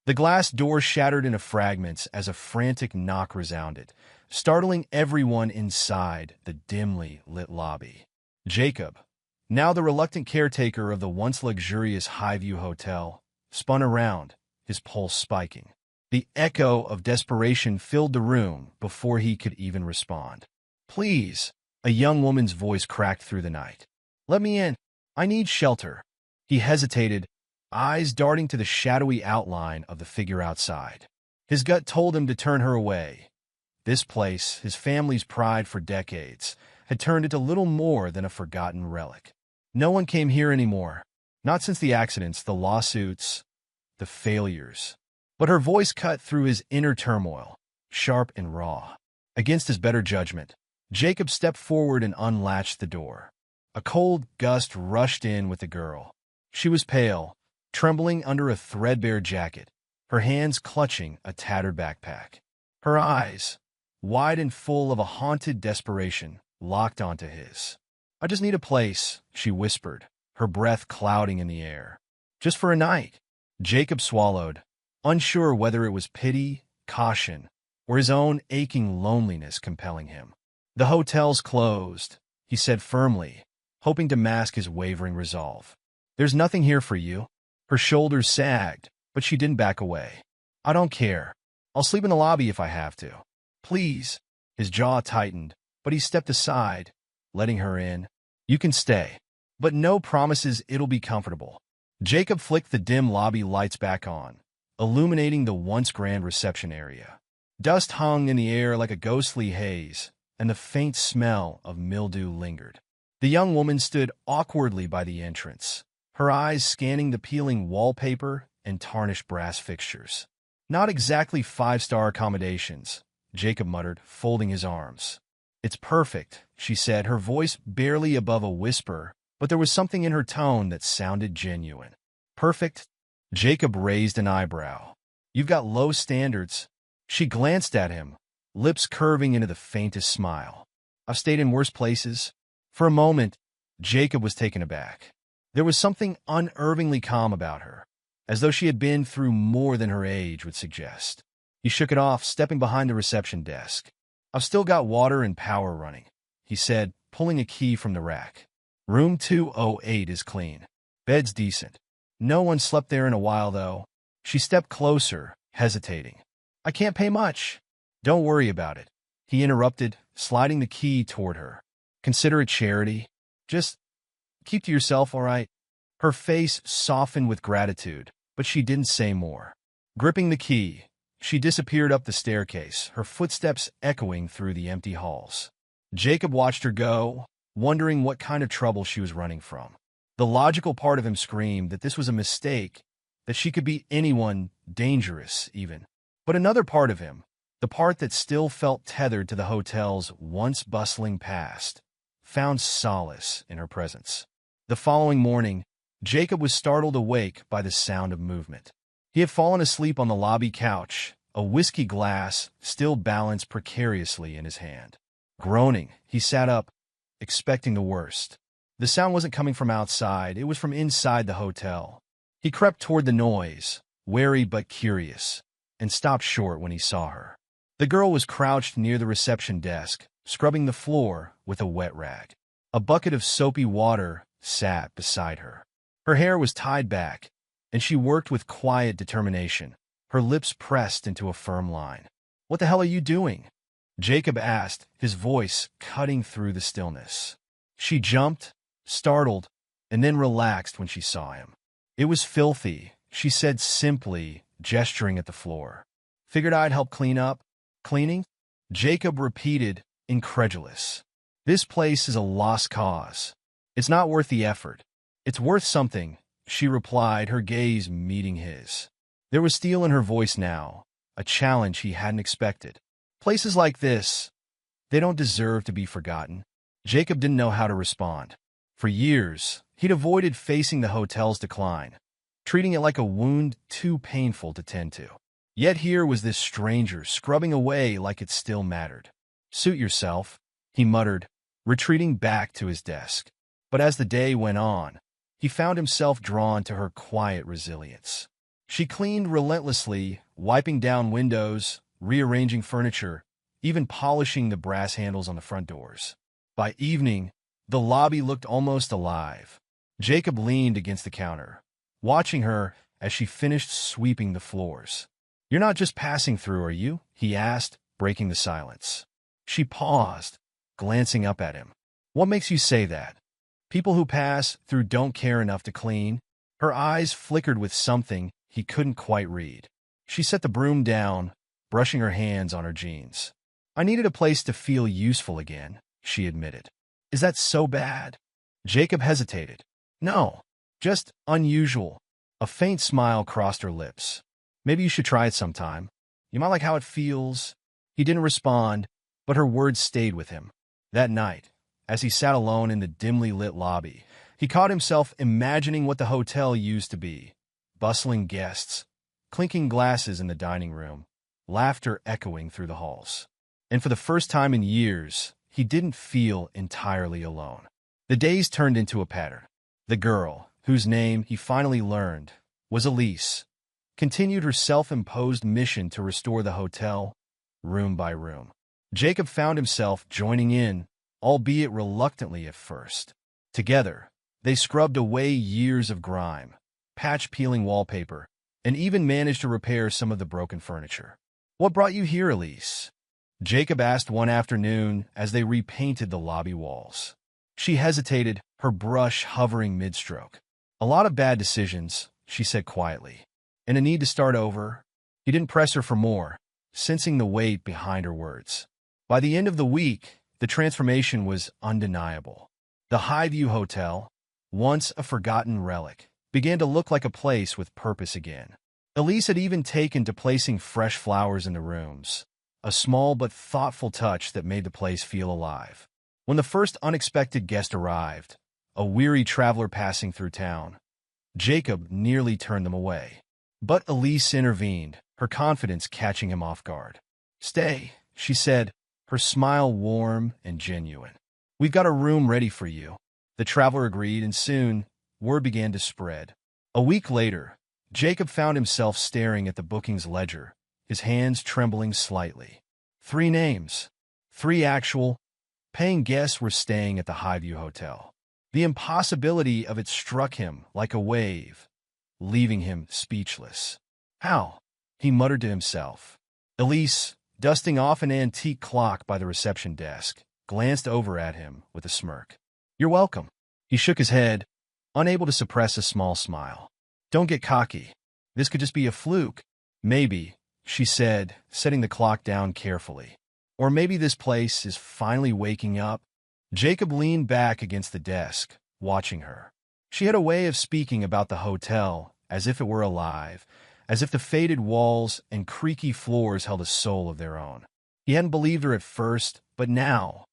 The glass door shattered into fragments as a frantic knock resounded, startling everyone inside the dimly lit lobby. Jacob, now the reluctant caretaker of the once luxurious Highview Hotel, spun around, his pulse spiking. The echo of desperation filled the room before he could even respond. "Please," a young woman's voice cracked through the night. "Let me in. I need shelter." He hesitated, eyes darting to the shadowy outline of the figure outside. His gut told him to turn her away. This place, his family's pride for decades, had turned into little more than a forgotten relic. No one came here anymore. Not since the accidents, the lawsuits, the failures. But her voice cut through his inner turmoil, sharp and raw. Against his better judgment, Jacob stepped forward and unlatched the door. A cold gust rushed in with the girl. She was pale, trembling under a threadbare jacket, her hands clutching a tattered backpack. Her eyes, wide and full of a haunted desperation, locked onto his. "I just need a place," she whispered, her breath clouding in the air. "Just for a night." Jacob swallowed, unsure whether it was pity, caution, or his own aching loneliness compelling him. "The hotel's closed," he said firmly, hoping to mask his wavering resolve. "There's nothing here for you." Her shoulders sagged, but she didn't back away. "I don't care. I'll sleep in the lobby if I have to." "Please." His jaw tightened, but he stepped aside, letting her in. "You can stay, but no promises it'll be comfortable." Jacob flicked the dim lobby lights back on, illuminating the once grand reception area. Dust hung in the air like a ghostly haze, and the faint smell of mildew lingered. The young woman stood awkwardly by the entrance, her eyes scanning the peeling wallpaper and tarnished brass fixtures. "Not exactly five-star accommodations," Jacob muttered, folding his arms. "It's perfect," she said, her voice barely above a whisper, but there was something in her tone that sounded genuine. "Perfect?" Jacob raised an eyebrow. "You've got low standards." She glanced at him, lips curving into the faintest smile. "I've stayed in worse places." For a moment, Jacob was taken aback. There was something unnervingly calm about her, as though she had been through more than her age would suggest. He shook it off, stepping behind the reception desk. "I've still got water and power running," he said, pulling a key from the rack. "Room 208 is clean. Bed's decent. No one slept there in a while, though." She stepped closer, hesitating. "I can't pay much." "Don't worry about it," he interrupted, sliding the key toward her. "Consider it charity. Just keep to yourself, all right?" Her face softened with gratitude, but she didn't say more. Gripping the key, she disappeared up the staircase, her footsteps echoing through the empty halls. Jacob watched her go, wondering what kind of trouble she was running from. The logical part of him screamed that this was a mistake, that she could be anyone, dangerous even. But another part of him, the part that still felt tethered to the hotel's once bustling past, found solace in her presence. The following morning, Jacob was startled awake by the sound of movement. He had fallen asleep on the lobby couch, a whiskey glass still balanced precariously in his hand. Groaning, he sat up, expecting the worst. The sound wasn't coming from outside, it was from inside the hotel. He crept toward the noise, wary but curious, and stopped short when he saw her. The girl was crouched near the reception desk, scrubbing the floor with a wet rag. A bucket of soapy water sat beside her. Her hair was tied back, and she worked with quiet determination, her lips pressed into a firm line. "What the hell are you doing?" Jacob asked, his voice cutting through the stillness. She jumped, startled, and then relaxed when she saw him. "It was filthy," she said simply, gesturing at the floor. "Figured I'd help clean up." "Cleaning?" Jacob repeated, incredulous. "This place is a lost cause. It's not worth the effort." "It's worth something," she replied, her gaze meeting his. There was steel in her voice now, a challenge he hadn't expected. "Places like this, they don't deserve to be forgotten." Jacob didn't know how to respond. For years, he'd avoided facing the hotel's decline, treating it like a wound too painful to tend to. Yet here was this stranger scrubbing away like it still mattered. "Suit yourself," he muttered, retreating back to his desk. But as the day went on, he found himself drawn to her quiet resilience. She cleaned relentlessly, wiping down windows, rearranging furniture, even polishing the brass handles on the front doors. By evening, the lobby looked almost alive. Jacob leaned against the counter, watching her as she finished sweeping the floors. "You're not just passing through, are you?" he asked, breaking the silence. She paused, glancing up at him. "What makes you say that? People who pass through don't care enough to clean?" Her eyes flickered with something he couldn't quite read. She set the broom down, brushing her hands on her jeans. "I needed a place to feel useful again," she admitted. "Is that so bad?" Jacob hesitated. "No, just unusual." A faint smile crossed her lips. "Maybe you should try it sometime. You might like how it feels." He didn't respond, but her words stayed with him. That night, as he sat alone in the dimly lit lobby, he caught himself imagining what the hotel used to be. Bustling guests, clinking glasses in the dining room, laughter echoing through the halls. And for the first time in years, he didn't feel entirely alone. The days turned into a pattern. The girl, whose name he finally learned was Elise, continued her self-imposed mission to restore the hotel, room by room. Jacob found himself joining in, albeit reluctantly at first. Together, they scrubbed away years of grime, patch-peeling wallpaper, and even managed to repair some of the broken furniture. "What brought you here, Elise?" Jacob asked one afternoon as they repainted the lobby walls. She hesitated, her brush hovering mid-stroke. "A lot of bad decisions," she said quietly, "and a need to start over." He didn't press her for more, sensing the weight behind her words. By the end of the week, the transformation was undeniable. The Highview Hotel, once a forgotten relic, began to look like a place with purpose again. Elise had even taken to placing fresh flowers in the rooms, a small but thoughtful touch that made the place feel alive. When the first unexpected guest arrived, a weary traveler passing through town, Jacob nearly turned them away. But Elise intervened, her confidence catching him off guard. "Stay," she said, her smile warm and genuine. "We've got a room ready for you." The traveler agreed, and soon, word began to spread. A week later, Jacob found himself staring at the bookings ledger, his hands trembling slightly. 3 names. 3 actual, paying guests were staying at the Highview Hotel. The impossibility of it struck him like a wave, leaving him speechless. "How?" he muttered to himself. Elise, dusting off an antique clock by the reception desk, glanced over at him with a smirk. "You're welcome." He shook his head, unable to suppress a small smile. "Don't get cocky. This could just be a fluke." "Maybe," she said, setting the clock down carefully. "Or maybe this place is finally waking up." Jacob leaned back against the desk, watching her. She had a way of speaking about the hotel as if it were alive, as if the faded walls and creaky floors held a soul of their own. He hadn't believed her at first, but now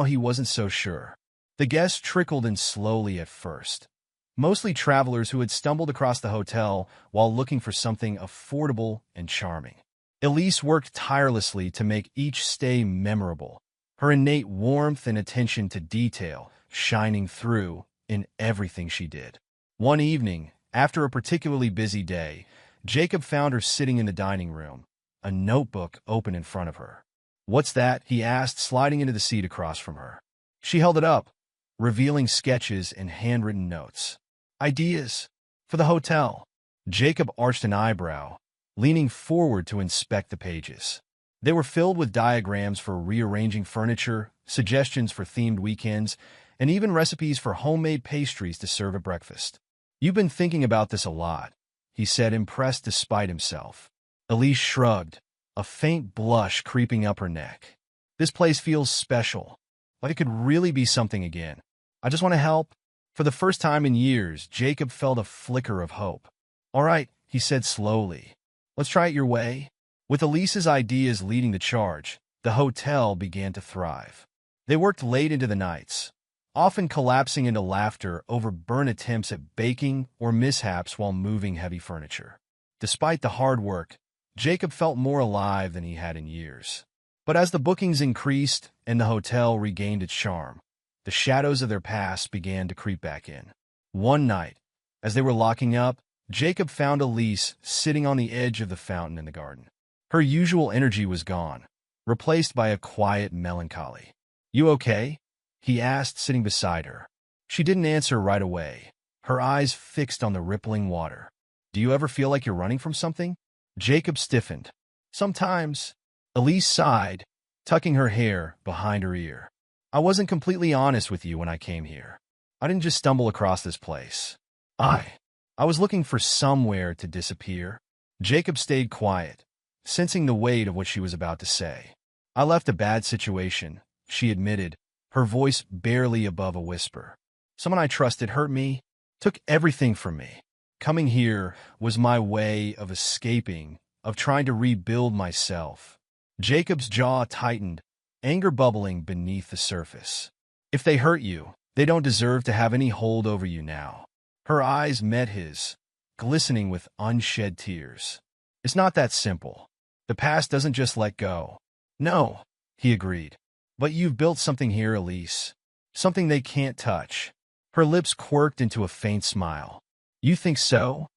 he wasn't so sure. The guests trickled in slowly at first, mostly travelers who had stumbled across the hotel while looking for something affordable and charming. Elise worked tirelessly to make each stay memorable, her innate warmth and attention to detail shining through in everything she did. One evening, after a particularly busy day, Jacob found her sitting in the dining room, a notebook open in front of her. "What's that?" he asked, sliding into the seat across from her. She held it up, revealing sketches and handwritten notes. "Ideas for the hotel." Jacob arched an eyebrow, leaning forward to inspect the pages. They were filled with diagrams for rearranging furniture, suggestions for themed weekends, and even recipes for homemade pastries to serve at breakfast. "You've been thinking about this a lot," he said, impressed despite himself. Elise shrugged, a faint blush creeping up her neck. "This place feels special, like it could really be something again. I just want to help." For the first time in years, Jacob felt a flicker of hope. "All right," he said slowly. "Let's try it your way." With Elise's ideas leading the charge, the hotel began to thrive. They worked late into the nights, often collapsing into laughter over burnt attempts at baking or mishaps while moving heavy furniture. Despite the hard work, Jacob felt more alive than he had in years. But as the bookings increased and the hotel regained its charm, the shadows of their past began to creep back in. One night, as they were locking up, Jacob found Elise sitting on the edge of the fountain in the garden. Her usual energy was gone, replaced by a quiet melancholy. "You okay?" he asked, sitting beside her. She didn't answer right away, her eyes fixed on the rippling water. "Do you ever feel like you're running from something?" Jacob stiffened. "Sometimes." Elise sighed, tucking her hair behind her ear. "I wasn't completely honest with you when I came here. I didn't just stumble across this place. I was looking for somewhere to disappear." Jacob stayed quiet, sensing the weight of what she was about to say. "I left a bad situation," she admitted, her voice barely above a whisper. "Someone I trusted hurt me, took everything from me. Coming here was my way of escaping, of trying to rebuild myself." Jacob's jaw tightened, anger bubbling beneath the surface. "If they hurt you, they don't deserve to have any hold over you now." Her eyes met his, glistening with unshed tears. "It's not that simple. The past doesn't just let go." "No," he agreed. "But you've built something here, Elise. Something they can't touch." Her lips quirked into a faint smile. "You think so?"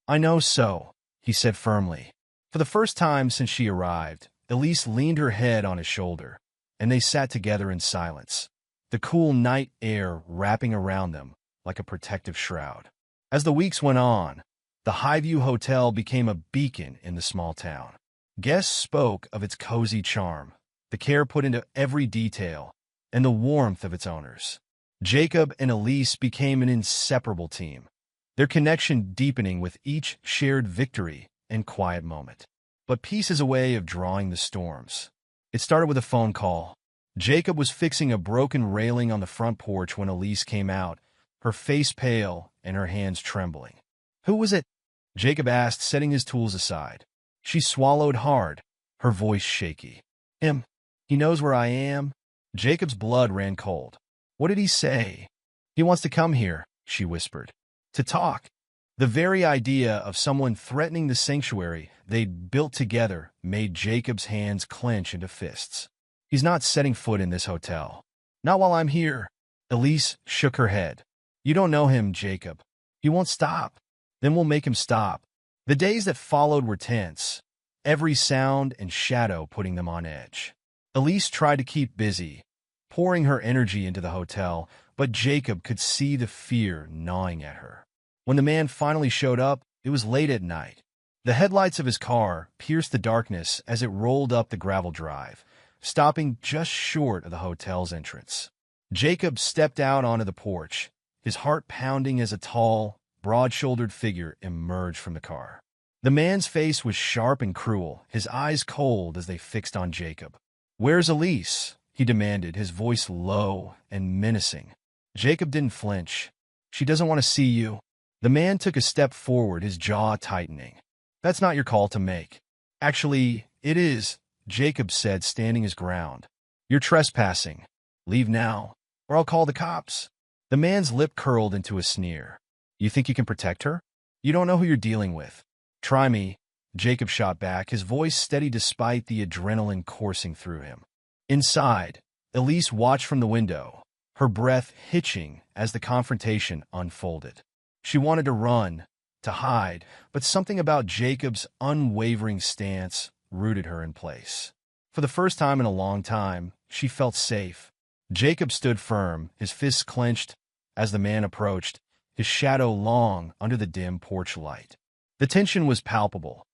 "I know so," he said firmly. For the first time since she arrived, Elise leaned her head on his shoulder, and they sat together in silence, the cool night air wrapping around them like a protective shroud. As the weeks went on, the Highview Hotel became a beacon in the small town. Guests spoke of its cozy charm, the care put into every detail, and the warmth of its owners. Jacob and Elise became an inseparable team, their connection deepening with each shared victory and quiet moment. But peace is a way of drawing the storms. It started with a phone call. Jacob was fixing a broken railing on the front porch when Elise came out, her face pale and her hands trembling. "Who was it?" Jacob asked, setting his tools aside. She swallowed hard, her voice shaky. "Him. He knows where I am." Jacob's blood ran cold. "What did he say?" "He wants to come here," she whispered. "To talk." The very idea of someone threatening the sanctuary they'd built together made Jacob's hands clench into fists. "He's not setting foot in this hotel. Not while I'm here." Elise shook her head. "You don't know him, Jacob. He won't stop. Then we'll make him stop." The days that followed were tense, every sound and shadow putting them on edge. Elise tried to keep busy, pouring her energy into the hotel, but Jacob could see the fear gnawing at her. When the man finally showed up, it was late at night. The headlights of his car pierced the darkness as it rolled up the gravel drive, stopping just short of the hotel's entrance. Jacob stepped out onto the porch, his heart pounding as a tall, broad-shouldered figure emerged from the car. The man's face was sharp and cruel, his eyes cold as they fixed on Jacob. "Where's Elise?" he demanded, his voice low and menacing. Jacob didn't flinch. "She doesn't want to see you." The man took a step forward, his jaw tightening. "That's not your call to make." "Actually, it is," Jacob said, standing his ground. "You're trespassing. Leave now, or I'll call the cops." The man's lip curled into a sneer. "You think you can protect her? You don't know who you're dealing with." "Try me," Jacob shot back, his voice steady despite the adrenaline coursing through him. Inside, Elise watched from the window, her breath hitching as the confrontation unfolded. She wanted to run, to hide, but something about Jacob's unwavering stance rooted her in place. For the first time in a long time, she felt safe. Jacob stood firm, his fists clenched as the man approached, his shadow long under the dim porch light. The tension was palpable,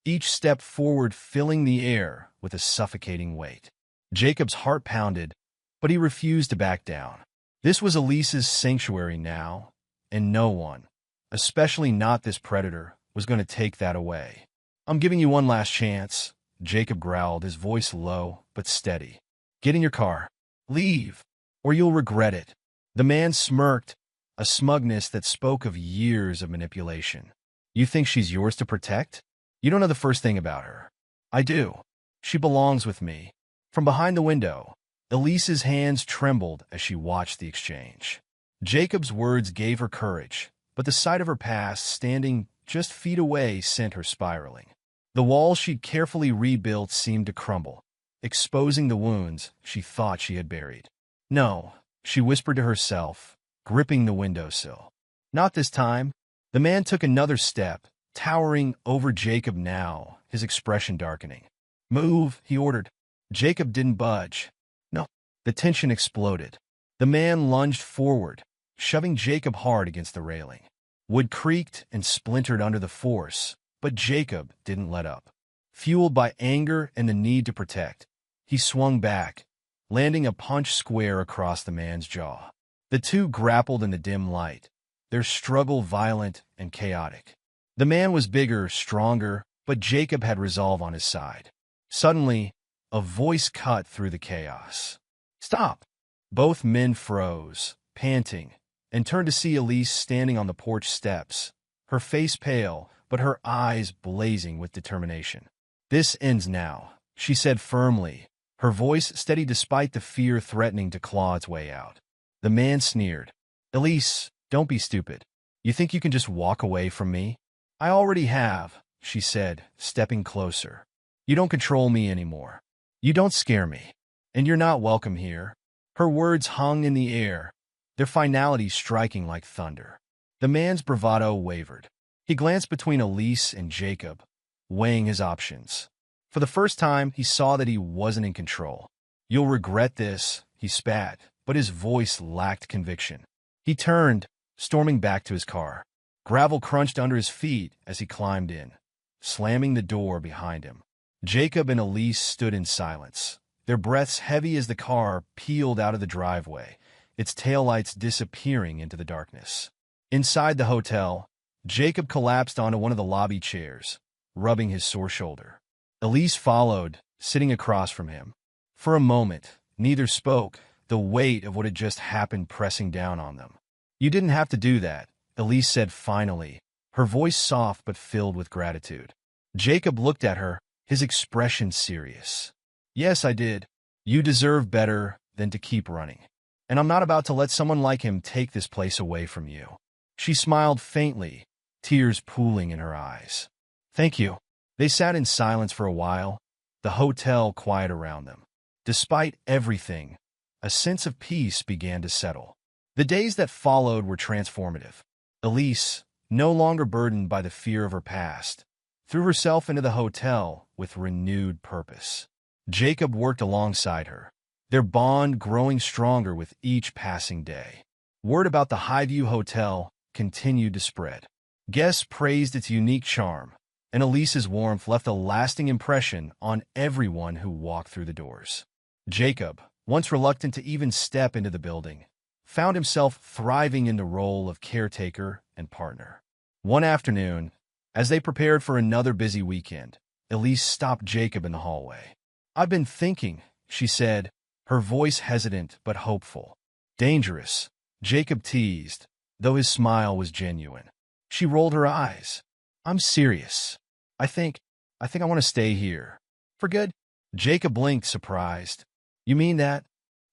each step forward filling the air with a suffocating weight. Jacob's heart pounded, but he refused to back down. This was Elise's sanctuary now, and no one, especially not this predator, was going to take that away. "I'm giving you one last chance," Jacob growled, his voice low but steady. "Get in your car. Leave, or you'll regret it." The man smirked, a smugness that spoke of years of manipulation. "You think she's yours to protect? You don't know the first thing about her." "I do. She belongs with me." From behind the window, Elise's hands trembled as she watched the exchange. Jacob's words gave her courage, but the sight of her past standing just feet away sent her spiraling. The walls she'd carefully rebuilt seemed to crumble, exposing the wounds she thought she had buried. "No," she whispered to herself, gripping the windowsill. "Not this time." The man took another step, towering over Jacob now, his expression darkening. "Move," he ordered. Jacob didn't budge. No. The tension exploded. The man lunged forward, shoving Jacob hard against the railing. Wood creaked and splintered under the force, but Jacob didn't let up. Fueled by anger and the need to protect, he swung back, landing a punch square across the man's jaw. The two grappled in the dim light, their struggle violent and chaotic. The man was bigger, stronger, but Jacob had resolve on his side. Suddenly, a voice cut through the chaos. "Stop!" Both men froze, panting, and turned to see Elise standing on the porch steps, her face pale, but her eyes blazing with determination. "This ends now," she said firmly, her voice steady despite the fear threatening to claw its way out. The man sneered. "Elise, don't be stupid. You think you can just walk away from me?" "I already have," she said, stepping closer. "You don't control me anymore. You don't scare me. And you're not welcome here." Her words hung in the air, their finality striking like thunder. The man's bravado wavered. He glanced between Elise and Jacob, weighing his options. For the first time, he saw that he wasn't in control. "You'll regret this," he spat, but his voice lacked conviction. He turned, storming back to his car. Gravel crunched under his feet as he climbed in, slamming the door behind him. Jacob and Elise stood in silence, their breaths heavy as the car peeled out of the driveway, its taillights disappearing into the darkness. Inside the hotel, Jacob collapsed onto one of the lobby chairs, rubbing his sore shoulder. Elise followed, sitting across from him. For a moment, neither spoke, the weight of what had just happened pressing down on them. "You didn't have to do that," Elise said finally, her voice soft but filled with gratitude. Jacob looked at her, his expression serious. "Yes, I did. You deserve better than to keep running. And I'm not about to let someone like him take this place away from you." She smiled faintly, tears pooling in her eyes. "Thank you." They sat in silence for a while, the hotel quiet around them. Despite everything, a sense of peace began to settle. The days that followed were transformative. Elise, no longer burdened by the fear of her past, threw herself into the hotel with renewed purpose. Jacob worked alongside her, their bond growing stronger with each passing day. Word about the Highview Hotel continued to spread. Guests praised its unique charm, and Elise's warmth left a lasting impression on everyone who walked through the doors. Jacob, once reluctant to even step into the building, found himself thriving in the role of caretaker and partner. One afternoon, as they prepared for another busy weekend, Elise stopped Jacob in the hallway. "I've been thinking," she said, her voice hesitant but hopeful. "Dangerous," Jacob teased, though his smile was genuine. She rolled her eyes. "I'm serious. I think I want to stay here." "For good?" Jacob blinked, surprised. "You mean that?"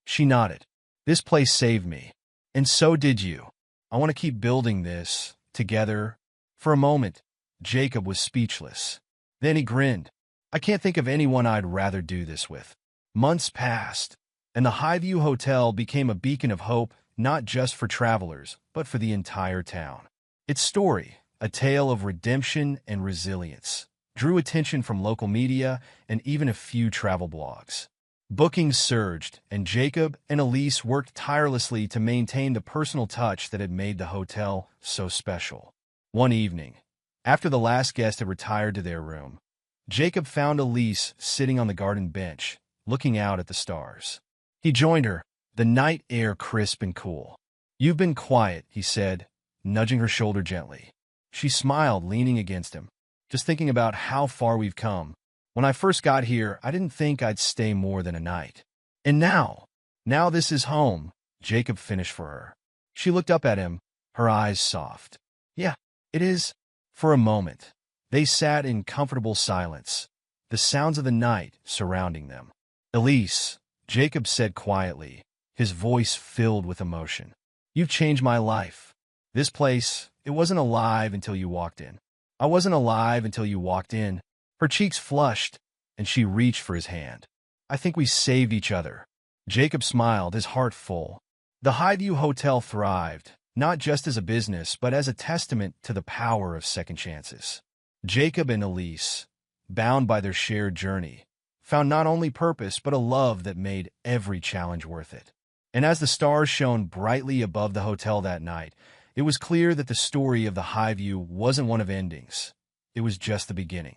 She nodded. "This place saved me. And so did you. I want to keep building this, together." For a moment, Jacob was speechless. Then he grinned. "I can't think of anyone I'd rather do this with." Months passed, and the Highview Hotel became a beacon of hope, not just for travelers, but for the entire town. Its story, a tale of redemption and resilience, drew attention from local media and even a few travel blogs. Bookings surged, and Jacob and Elise worked tirelessly to maintain the personal touch that had made the hotel so special. One evening, after the last guest had retired to their room, Jacob found Elise sitting on the garden bench, looking out at the stars. He joined her, the night air crisp and cool. "You've been quiet," he said, nudging her shoulder gently. She smiled, leaning against him. "Just thinking about how far we've come. When I first got here, I didn't think I'd stay more than a night. And now this is home," Jacob finished for her. She looked up at him, her eyes soft. "Yeah, it is." For a moment, they sat in comfortable silence, the sounds of the night surrounding them. "Elise," Jacob said quietly, his voice filled with emotion. "You've changed my life. This place, it wasn't alive until you walked in. I wasn't alive until you walked in." Her cheeks flushed, and she reached for his hand. "I think we saved each other." Jacob smiled, his heart full. The Highview Hotel thrived, not just as a business, but as a testament to the power of second chances. Jacob and Elise, bound by their shared journey, found not only purpose but a love that made every challenge worth it. And as the stars shone brightly above the hotel that night, it was clear that the story of the Highview wasn't one of endings. It was just the beginning.